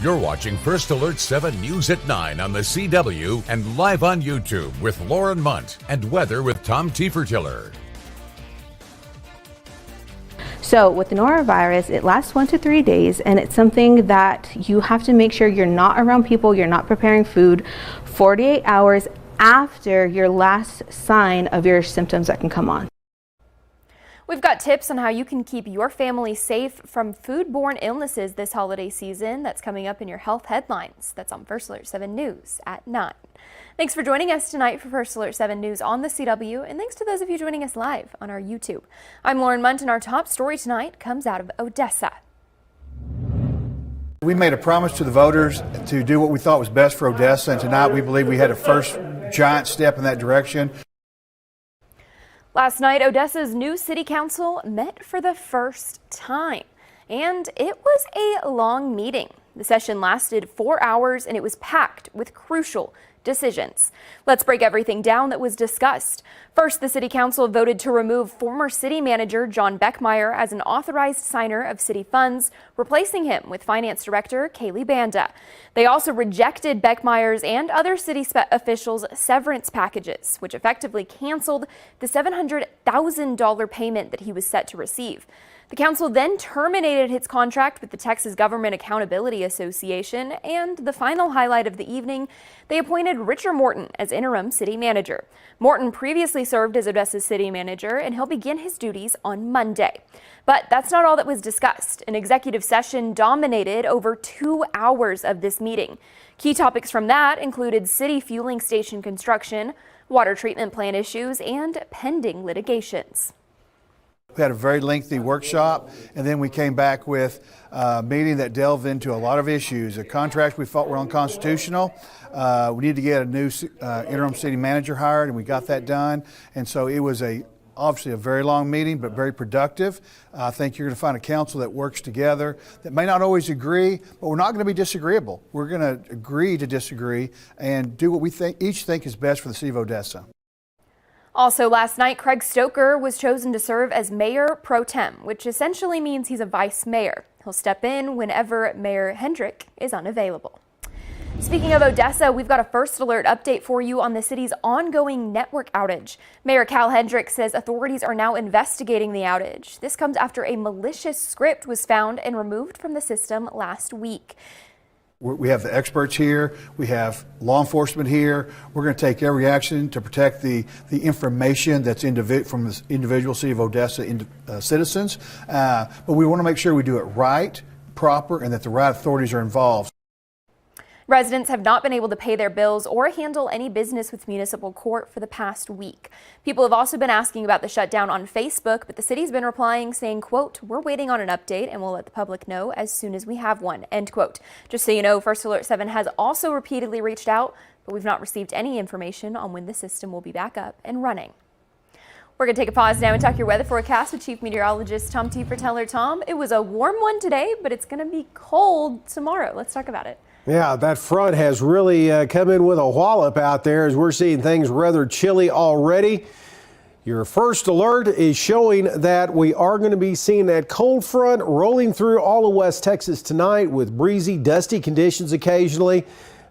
You're watching First Alert 7 News at 9 on the CW and live on YouTube with Lauren Munt and weather with Tom Tiefertiller. So with the norovirus, it lasts 1 to 3 days, and it's something that you have to make sure you're not around people, you're not preparing food 48 hours after your last sign of your symptoms that can come on. We've got tips on how you can keep your family safe from foodborne illnesses this holiday season. That's coming up in your health headlines. That's on First Alert 7 News at 9. Thanks for joining us tonight for First Alert 7 News on the CW, and thanks to those of you joining us live on our YouTube. I'm Lauren Munt, and our top story tonight comes out of Odessa. We made a promise to the voters to do what we thought was best for Odessa, and tonight we believe we had a first giant step in that direction. Last night, Odessa's new city council met for the first time, and it was a long meeting. The session lasted 4 hours, and it was packed with crucial decisions. Let's break everything down that was discussed. First, the city council voted to remove former city manager John Beckmeyer as an authorized signer of city funds, replacing him with finance director Kaylee Banda. They also rejected Beckmeyer's and other city officials' severance packages, which effectively canceled the $700,000 payment that he was set to receive. The council then terminated its contract with the Texas Government Accountability Association, and the final highlight of the evening, they appointed Richard Morton as interim city manager. Morton previously served as Odessa's city manager, and he'll begin his duties on Monday. But that's not all that was discussed. An executive session dominated over 2 hours of this meeting. Key topics from that included city fueling station construction, water treatment plant issues, and pending litigations. We had a very lengthy workshop, and then we came back with a meeting that delved into a lot of issues. A contract we felt were unconstitutional. We needed to get a new interim city manager hired, and we got that done. And so it was obviously a very long meeting, but very productive. I think you're going to find a council that works together, that may not always agree, but we're not going to be disagreeable. We're going to agree to disagree and do what we each think is best for the city of Odessa. Also last night, Craig Stoker was chosen to serve as mayor pro tem, which essentially means he's a vice mayor. He'll step in whenever Mayor Hendrick is unavailable. Speaking of Odessa, we've got a First Alert update for you on the city's ongoing network outage. Mayor Cal Hendrick says authorities are now investigating the outage. This comes after a malicious script was found and removed from the system last week. We have the experts here. We have law enforcement here. We're going to take every action to protect the information that's from the individual city of Odessa citizens. But we want to make sure we do it right, proper, and that the right authorities are involved. Residents have not been able to pay their bills or handle any business with municipal court for the past week. People have also been asking about the shutdown on Facebook, but the city's been replying saying, quote, "We're waiting on an update and we'll let the public know as soon as we have one," end quote. Just so you know, First Alert 7 has also repeatedly reached out, but we've not received any information on when the system will be back up and running. We're going to take a pause now and talk your weather forecast with Chief Meteorologist Tom Tiefertiller. Tom, it was a warm one today, but it's going to be cold tomorrow. Let's talk about it. Yeah, that front has really come in with a wallop out there as we're seeing things rather chilly already. Your first alert is showing that we are going to be seeing that cold front rolling through all of West Texas tonight with breezy, dusty conditions occasionally,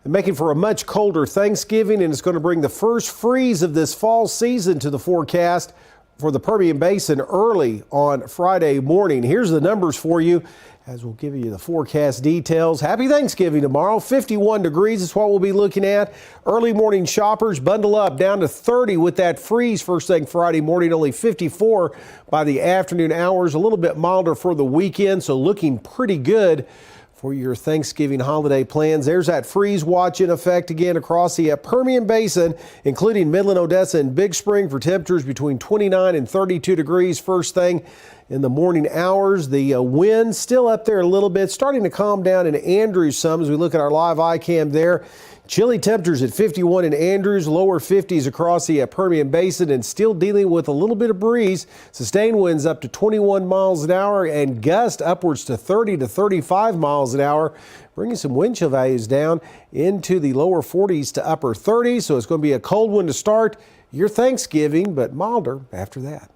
making for a much colder Thanksgiving, and it's going to bring the first freeze of this fall season to the forecast for the Permian Basin early on Friday morning. Here's the numbers for you as we'll give you the forecast details. Happy Thanksgiving tomorrow. 51 degrees is what we'll be looking at. Early morning shoppers bundle up down to 30 with that freeze first thing Friday morning, only 54 by the afternoon hours. A little bit milder for the weekend, so looking pretty good for your Thanksgiving holiday plans. There's that freeze watch in effect again across the Permian Basin, including Midland, Odessa, and Big Spring for temperatures between 29 and 32 degrees first thing in the morning hours. The wind still up there a little bit, starting to calm down in Andrews some as we look at our live iCam there. Chilly temperatures at 51 in Andrews, lower 50s across the Permian Basin, and still dealing with a little bit of breeze. Sustained winds up to 21 miles an hour and gust upwards to 30 to 35 miles an hour, bringing some wind chill values down into the lower 40s to upper 30s. So it's going to be a cold one to start your Thanksgiving, but milder after that.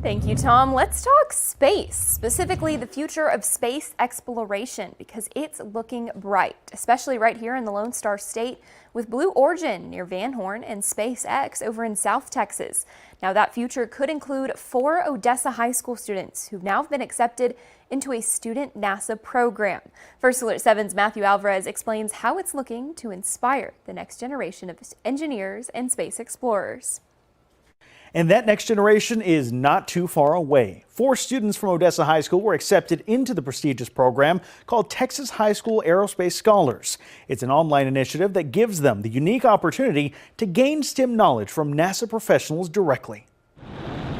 Thank you, Tom. Let's talk space, specifically the future of space exploration, because it's looking bright, especially right here in the Lone Star State with Blue Origin near Van Horn and SpaceX over in South Texas. Now that future could include 4 Odessa High School students who've now been accepted into a student NASA program. First Alert 7's Matthew Alvarez explains how it's looking to inspire the next generation of engineers and space explorers. And that next generation is not too far away. 4 students from Odessa High School were accepted into the prestigious program called Texas High School Aerospace Scholars. It's an online initiative that gives them the unique opportunity to gain STEM knowledge from NASA professionals directly.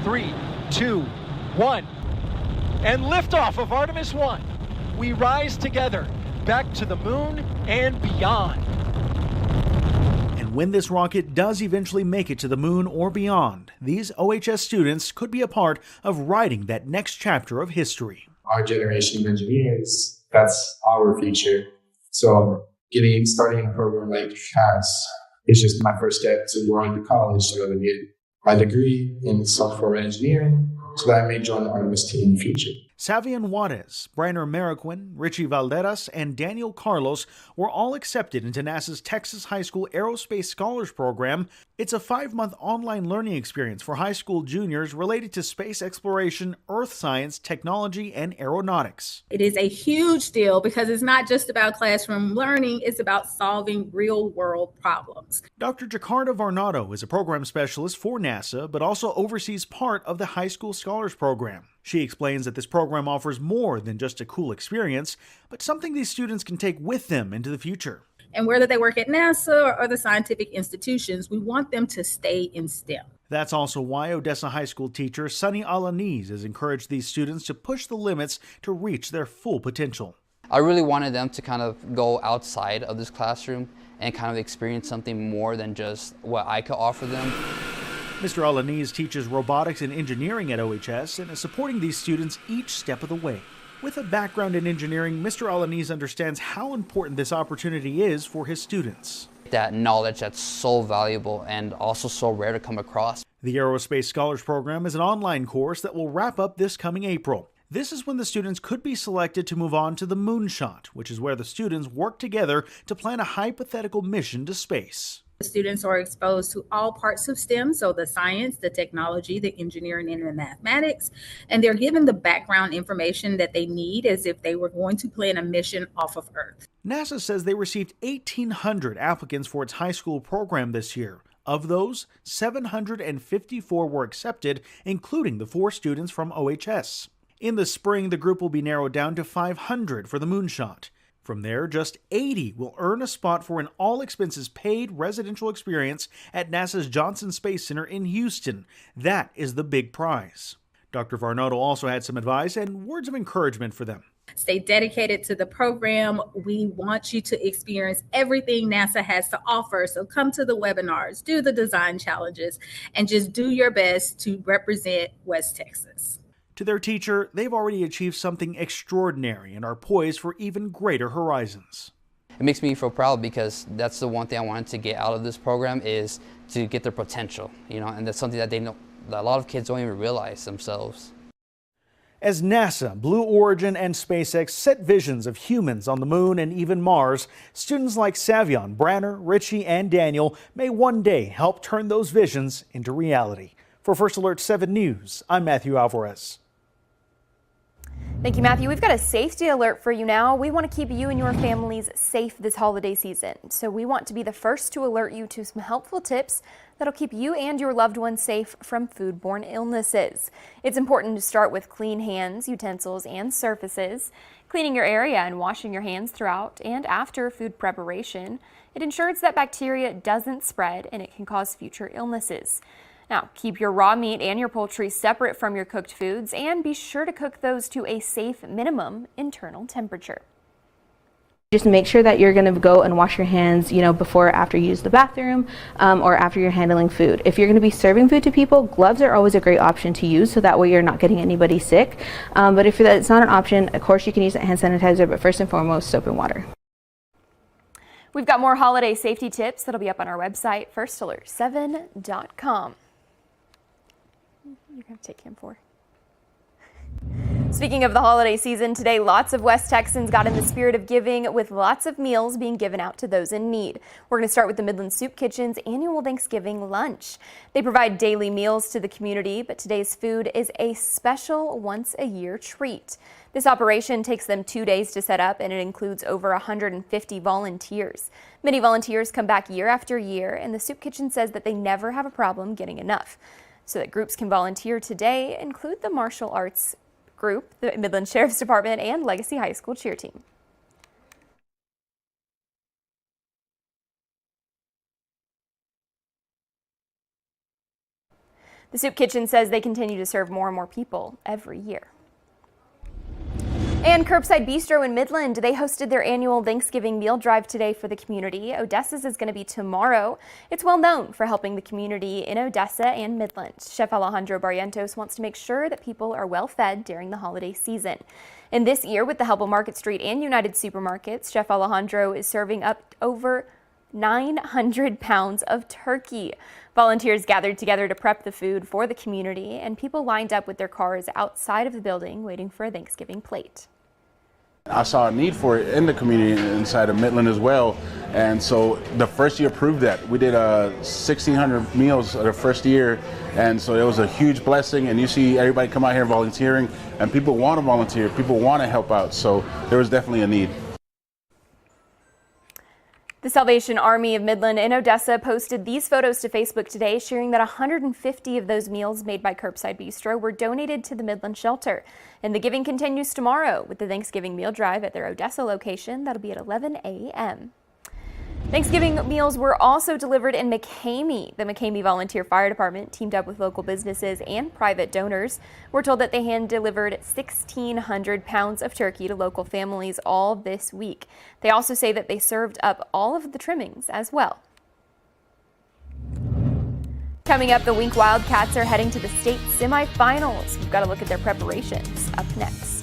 3, 2, 1, and liftoff of Artemis 1. We rise together back to the moon and beyond. When this rocket does eventually make it to the moon or beyond, these OHS students could be a part of writing that next chapter of history. Our generation of engineers, that's our future. So starting a program like CAS is just my first step to going to college so to get my degree in software engineering so that I may join the Artemis team in the future. Savian Juarez, Brainer Mariquin, Richie Valderas, and Daniel Carlos were all accepted into NASA's Texas High School Aerospace Scholars Program. It's a 5-month online learning experience for high school juniors related to space exploration, earth science, technology, and aeronautics. It is a huge deal because it's not just about classroom learning, it's about solving real-world problems. Dr. Jakarta Varnado is a program specialist for NASA, but also oversees part of the High School Scholars Program. She explains that this program offers more than just a cool experience, but something these students can take with them into the future. And whether they work at NASA or other scientific institutions, we want them to stay in STEM. That's also why Odessa High School teacher Sunny Alaniz has encouraged these students to push the limits to reach their full potential. I really wanted them to kind of go outside of this classroom and kind of experience something more than just what I could offer them. Mr. Alaniz teaches robotics and engineering at OHS and is supporting these students each step of the way. With a background in engineering, Mr. Alaniz understands how important this opportunity is for his students. That knowledge that's so valuable and also so rare to come across. The Aerospace Scholars Program is an online course that will wrap up this coming April. This is when the students could be selected to move on to the moonshot, which is where the students work together to plan a hypothetical mission to space. The students are exposed to all parts of STEM, so the science, the technology, the engineering, and the mathematics, and they're given the background information that they need as if they were going to plan a mission off of Earth. NASA says they received 1,800 applicants for its high school program this year. Of those, 754 were accepted, including the 4 students from OHS. In the spring, the group will be narrowed down to 500 for the moonshot. From there, just 80 will earn a spot for an all-expenses-paid residential experience at NASA's Johnson Space Center in Houston. That is the big prize. Dr. Varnado also had some advice and words of encouragement for them. Stay dedicated to the program. We want you to experience everything NASA has to offer. So come to the webinars, do the design challenges, and just do your best to represent West Texas. To their teacher, they've already achieved something extraordinary and are poised for even greater horizons. It makes me feel proud because that's the one thing I wanted to get out of this program is to get their potential, and that's something that that a lot of kids don't even realize themselves. As NASA, Blue Origin, and SpaceX set visions of humans on the moon and even Mars, students like Savion, Branner, Richie, and Daniel may one day help turn those visions into reality. For First Alert 7 News, I'm Matthew Alvarez. Thank you, Matthew. We've got a safety alert for you now. We want to keep you and your families safe this holiday season. So we want to be the first to alert you to some helpful tips that'll keep you and your loved ones safe from foodborne illnesses. It's important to start with clean hands, utensils, and surfaces. Cleaning your area and washing your hands throughout and after food preparation. It ensures that bacteria doesn't spread and it can cause future illnesses. Now, keep your raw meat and your poultry separate from your cooked foods and be sure to cook those to a safe minimum internal temperature. Just make sure that you're going to go and wash your hands, before or after you use the bathroom or after you're handling food. If you're going to be serving food to people, gloves are always a great option to use so that way you're not getting anybody sick. But if it's not an option, of course you can use hand sanitizer, but first and foremost, soap and water. We've got more holiday safety tips that'll be up on our website, firstalert7.com. You're going to take him for. Speaking of the holiday season, today lots of West Texans got in the spirit of giving with lots of meals being given out to those in need. We're going to start with the Midland Soup Kitchen's annual Thanksgiving lunch. They provide daily meals to the community, but today's food is a special once-a-year treat. This operation takes them 2 days to set up, and it includes over 150 volunteers. Many volunteers come back year after year, and the Soup Kitchen says that they never have a problem getting enough. So that groups can volunteer today include the martial arts group, the Midland Sheriff's Department, and Legacy High School cheer team. The Soup Kitchen says they continue to serve more and more people every year. And Curbside Bistro in Midland, they hosted their annual Thanksgiving meal drive today for the community. Odessa's is going to be tomorrow. It's well known for helping the community in Odessa and Midland. Chef Alejandro Barrientos wants to make sure that people are well fed during the holiday season. And this year, with the help of Market Street and United Supermarkets, Chef Alejandro is serving up over 900 pounds of turkey. Volunteers gathered together to prep the food for the community, and people lined up with their cars outside of the building waiting for a Thanksgiving plate. I saw a need for it in the community inside of Midland as well, and so the first year proved that. We did 1,600 meals the first year, and so it was a huge blessing, and you see everybody come out here volunteering, and people want to volunteer, people want to help out, so there was definitely a need. The Salvation Army of Midland in Odessa posted these photos to Facebook today, sharing that 150 of those meals made by Curbside Bistro were donated to the Midland shelter. And the giving continues tomorrow with the Thanksgiving meal drive at their Odessa location. That'll be at 11 a.m. Thanksgiving meals were also delivered in McCamey. The McCamey Volunteer Fire Department teamed up with local businesses and private donors. We're told that they hand-delivered 1,600 pounds of turkey to local families all this week. They also say that they served up all of the trimmings as well. Coming up, the Wink Wildcats are heading to the state semifinals. We've got to look at their preparations up next.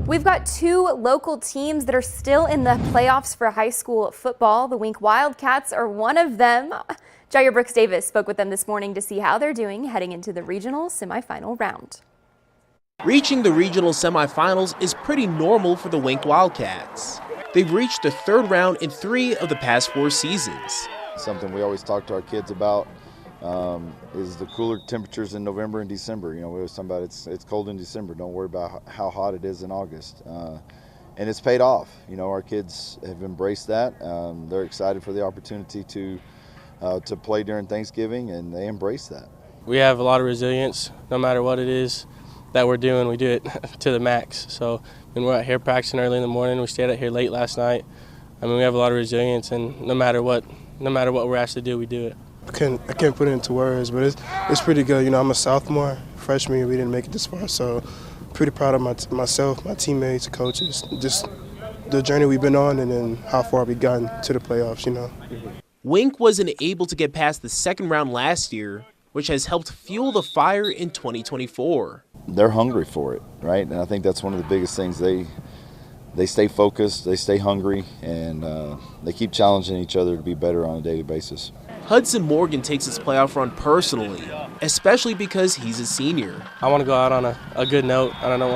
We've got two local teams that are still in the playoffs for high school football. The Wink Wildcats are one of them. Jair Brooks Davis spoke with them this morning to see how they're doing heading into the regional semifinal round. Reaching the regional semifinals is pretty normal for the Wink Wildcats. They've reached the third round in 3 of the past 4 seasons. Something we always talk to our kids about is the cooler temperatures in November and December. You know, we always talk about it's cold in December. Don't worry about how hot it is in August. And it's paid off. You know, our kids have embraced that. They're excited for the opportunity to play during Thanksgiving, and they embrace that. we have a lot of resilience. No matter what it is that we're doing, we do it to the max. So when we're out here practicing early in the morning, we stayed out here late last night. I mean, we have a lot of resilience, and no matter what we're asked to do, we do it. I can't put it into words, but it's pretty good. You know, I'm a sophomore. Freshman year, we didn't make it this far, so pretty proud of myself, my teammates, coaches, just the journey we've been on, and then how far we've gotten to the playoffs, you know. Wink wasn't able to get past the second round last year, which has helped fuel the fire in 2024. They're hungry for it, right? And I think that's one of the biggest things. They stay focused, they stay hungry, and they keep challenging each other to be better on a daily basis. Hudson Morgan takes his playoff run personally, especially because he's a senior. I want to go out on a good note. I don't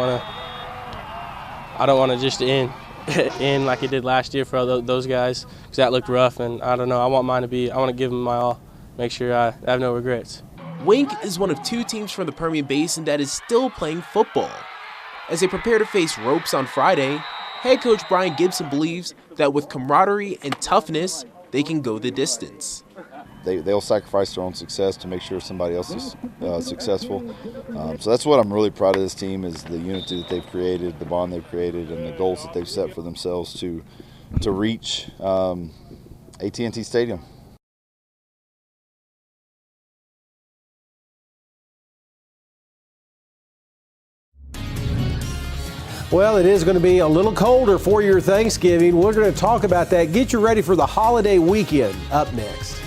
want to just end like it did last year for those guys, because that looked rough, and I don't know. I want to give them my all, make sure I have no regrets. Wink is one of 2 teams from the Permian Basin that is still playing football. As they prepare to face ropes on Friday, head coach Brian Gibson believes that with camaraderie and toughness, they can go the distance. They'll sacrifice their own success to make sure somebody else is successful. So that's what I'm really proud of this team, is the unity that they've created, the bond they've created, and the goals that they've set for themselves to reach AT&T Stadium. Well, it is going to be a little colder for your Thanksgiving. We're going to talk about that. Get you ready for the holiday weekend up next.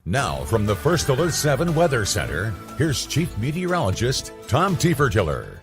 Now, from the First Alert 7 Weather Center, here's Chief Meteorologist Tom Tiefertiller.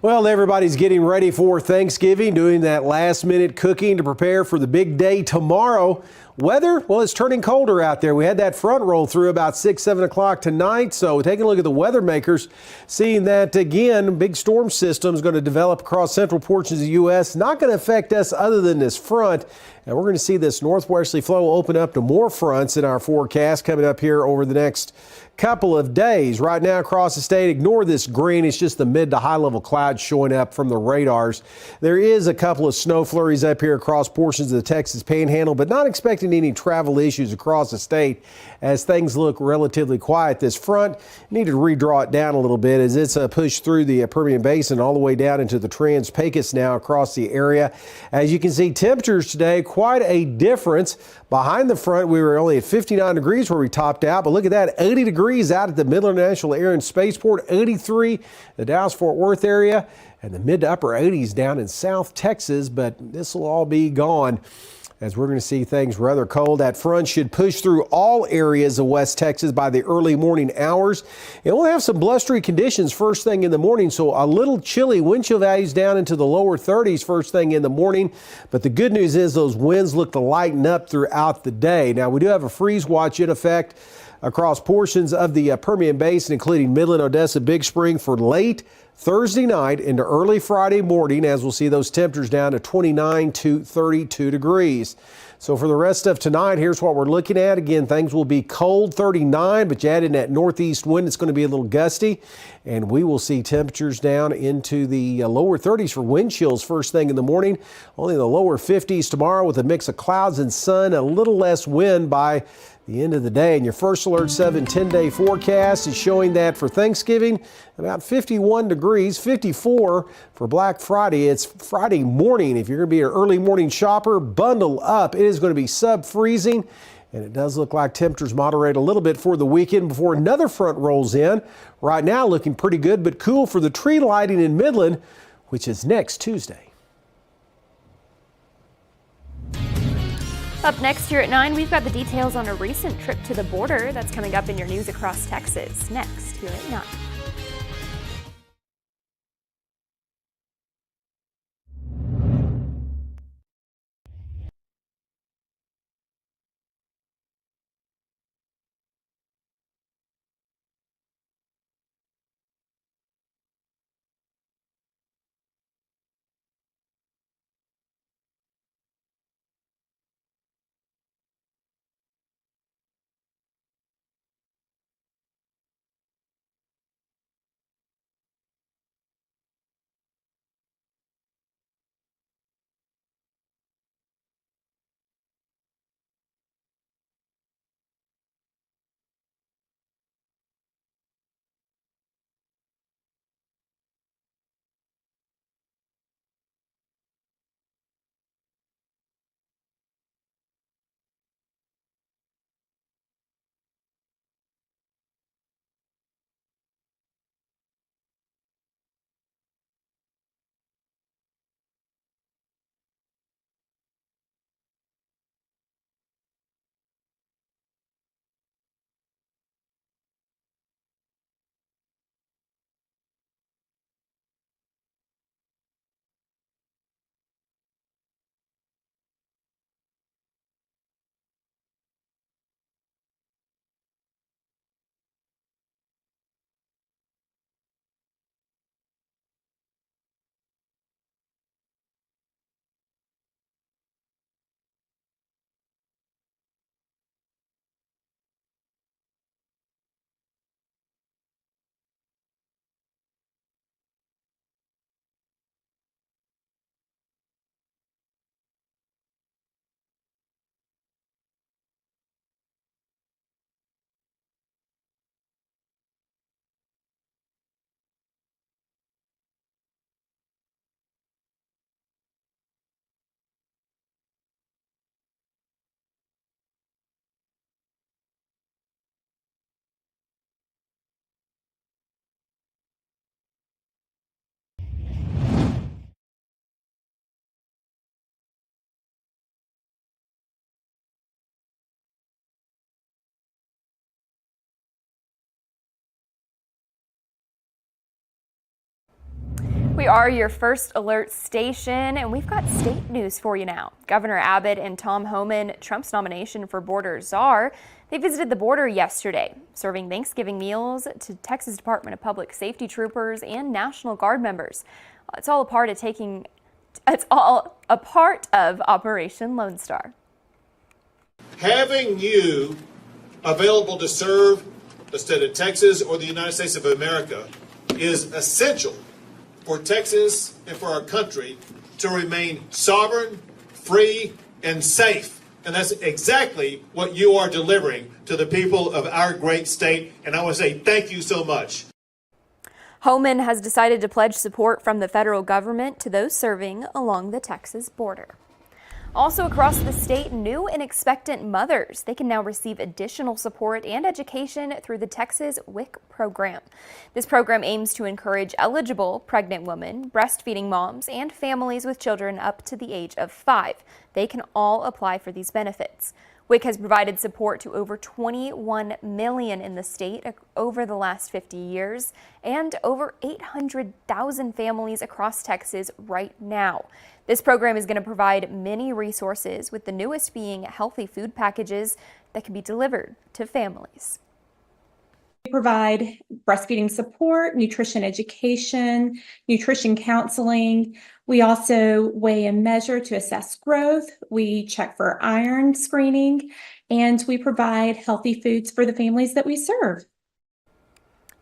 Well, everybody's getting ready for Thanksgiving, doing that last-minute cooking to prepare for the big day tomorrow. Weather, well, it's turning colder out there. We had that front roll through about 6, 7 o'clock tonight. So taking a look at the weather makers, seeing that, again, big storm system is going to develop across central portions of the U.S. Not going to affect us other than this front. And we're going to see this northwesterly flow open up to more fronts in our forecast coming up here over the next couple of days. Right now across the state, ignore this green. It's just the mid to high level clouds showing up from the radars. There is a couple of snow flurries up here across portions of the Texas Panhandle, but not expecting expecting any travel issues across the state as things look relatively quiet. This front needed to redraw it down a little bit as it's pushed through the Permian Basin all the way down into the Trans-Pecos now across the area. As you can see, temperatures today, quite a difference. Behind the front, we were only at 59 degrees where we topped out, but look at that, 80 degrees out at the Midland National Air and Spaceport, 83 the Dallas-Fort Worth area, and the mid to upper 80s down in South Texas, but this will all be gone as we're going to see things rather cold. That front should push through all areas of West Texas by the early morning hours. And we'll have some blustery conditions first thing in the morning, so a little chilly. Wind chill values down into the lower 30s first thing in the morning. But the good news is those winds look to lighten up throughout the day. Now, we do have a freeze watch in effect across portions of the Permian Basin, including Midland, Odessa, Big Spring for late Thursday night into early Friday morning, as we'll see those temperatures down to 29 to 32 degrees. So for the rest of tonight, here's what we're looking at. Again, things will be cold, 39, but you add in that northeast wind, it's going to be a little gusty. And we will see temperatures down into the lower 30s for wind chills first thing in the morning. Only the lower 50s tomorrow with a mix of clouds and sun, a little less wind by the end of the day. And your First Alert 7 10-day forecast is showing that for Thanksgiving, about 51 degrees, 54 for Black Friday. It's Friday morning. If you're going to be an early morning shopper, bundle up. It is going to be sub-freezing, and it does look like temperatures moderate a little bit for the weekend before another front rolls in. Right now looking pretty good, but cool for the tree lighting in Midland, which is next Tuesday. Up next here at 9, we've got the details on a recent trip to the border that's coming up in your news across Texas. Next here at 9. We are your First Alert station, and we've got state news for you now. Governor Abbott and Tom Homan, Trump's nomination for border czar, they visited the border yesterday, serving Thanksgiving meals to Texas Department of Public Safety troopers and National Guard members. It's all a part of Operation Lone Star. Having you available to serve the state of Texas or the United States of America is essential for Texas and for our country to remain sovereign, free, and safe And that's exactly what you are delivering to the people of our great state. And I want to say thank you so much. Homan has decided to pledge support from the federal government to those serving along the Texas border. Also across the state, new and expectant mothers, they can now receive additional support and education through the Texas WIC program. This program aims to encourage eligible pregnant women, breastfeeding moms, and families with children up to the age of 5. They can all apply for these benefits. WIC has provided support to over 21 million in the state over the last 50 years and over 800,000 families across Texas right now. This program is going to provide many resources, with the newest being healthy food packages that can be delivered to families. We provide breastfeeding support, nutrition education, nutrition counseling. We also weigh and measure to assess growth. We check for iron screening, and we provide healthy foods for the families that we serve.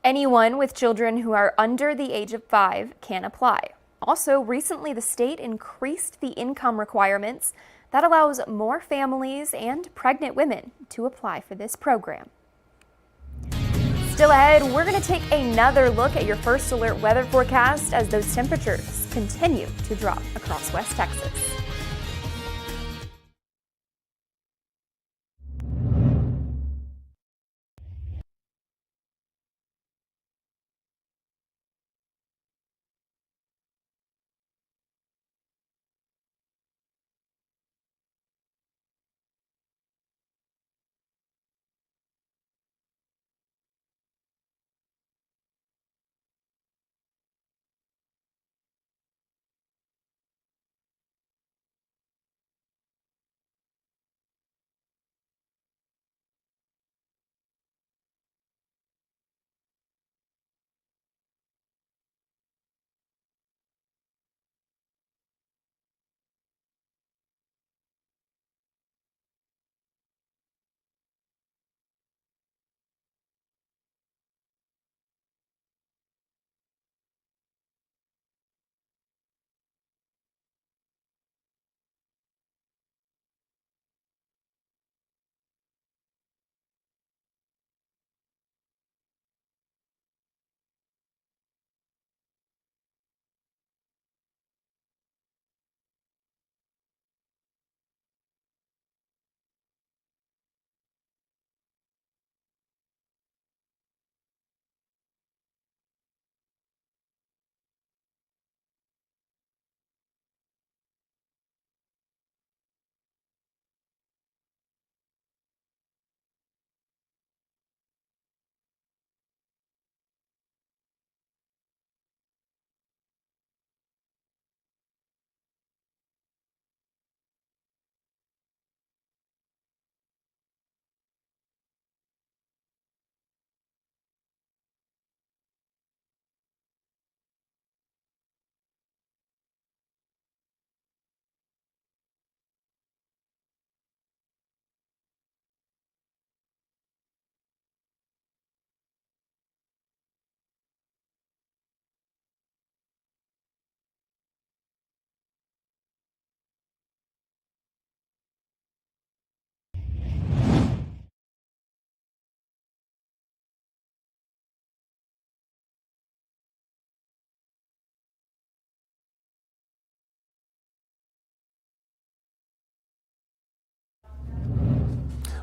Anyone with children who are under the age of 5 can apply. Also, recently the state increased the income requirements that allows more families and pregnant women to apply for this program. Still ahead, we're going to take another look at your first alert weather forecast as those temperatures continue to drop across West Texas.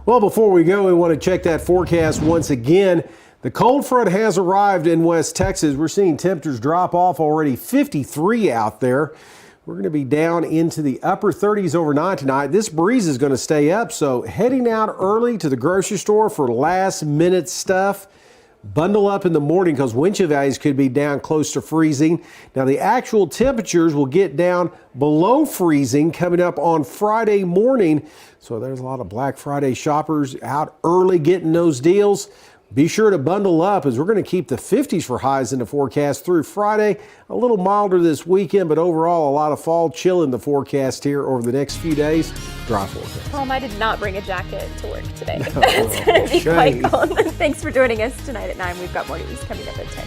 Well, before we go, we want to check that forecast once again. The cold front has arrived in West Texas. We're seeing temperatures drop off already, 53 out there. We're going to be down into the upper 30s overnight tonight. This breeze is going to stay up, so heading out early to the grocery store for last minute stuff. Bundle up in the morning because wind chill values could be down close to freezing. Now the actual temperatures will get down below freezing coming up on Friday morning. So there's a lot of Black Friday shoppers out early getting those deals. Be sure to bundle up as we're going to keep the 50s for highs in the forecast through Friday. A little milder this weekend, but overall a lot of fall chill in the forecast here over the next few days. Dry forecast. Tom, I did not bring a jacket to work today. No, It's going to be shame. quite cold. Thanks for joining us tonight at 9. We've got more news coming up at 10.